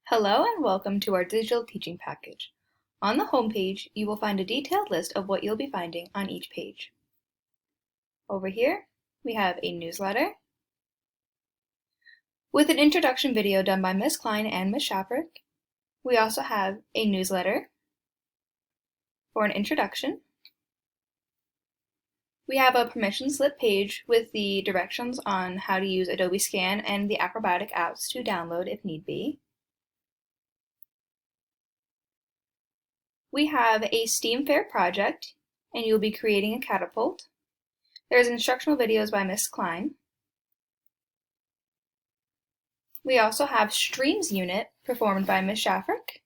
Hello and welcome to our digital teaching package. On the home page, you will find a detailed list of what you'll be finding on each page. Over here, we have a newsletter with an introduction video done by Ms. Klein and Ms. Shaprick. We also have a newsletter for an introduction. We have a permission slip page with the directions on how to use Adobe Scan and the Acrobatic apps to download if need be. We have a STEAM Fair project, and you'll be creating a catapult. There's instructional videos by Ms. Klein. We also have Streams unit performed by Ms. Shaffrick,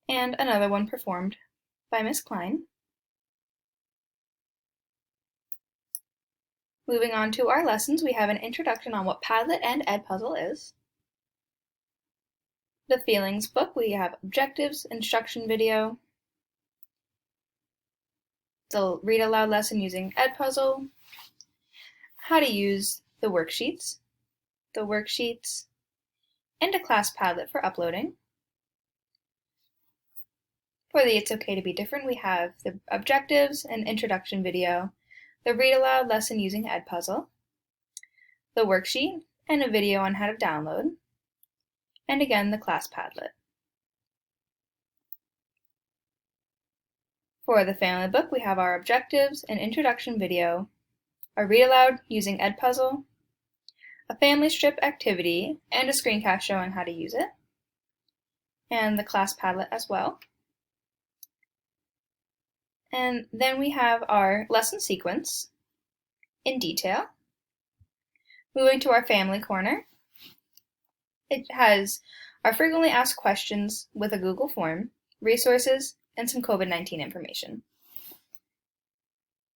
and another one performed by Ms. Klein. Moving on to our lessons, we have an introduction on what Padlet and Edpuzzle is. The Feelings book, we have objectives, instruction video, the read aloud lesson using Edpuzzle, how to use the worksheets, and a class Padlet for uploading. For the It's Okay to Be Different, we have the objectives and introduction video, the read aloud lesson using Edpuzzle, the worksheet, and a video on how to download, and again the class Padlet. For the family book, we have our objectives, an introduction video, a read aloud using Edpuzzle, a family strip activity, and a screencast showing how to use it, and the class Padlet as well. And then we have our lesson sequence in detail. Moving to our family corner, it has our frequently asked questions with a Google form, resources, and some COVID-19 information.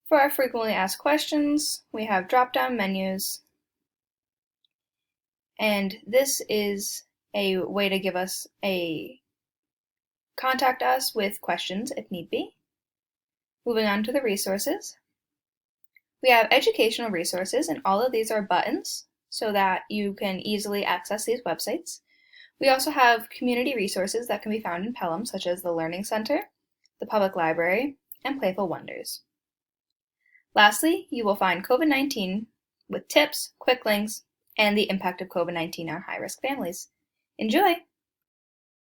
For our frequently asked questions, we have drop-down menus, and this is a way to give us contact us with questions if need be. Moving on to the resources. We have educational resources, and all of these are buttons so that you can easily access these websites. We also have community resources that can be found in Pelham, such as the Learning Center, the Public Library, and Playful Wonders. Lastly, you will find COVID-19 with tips, quick links, and the impact of COVID-19 on high-risk families. Enjoy!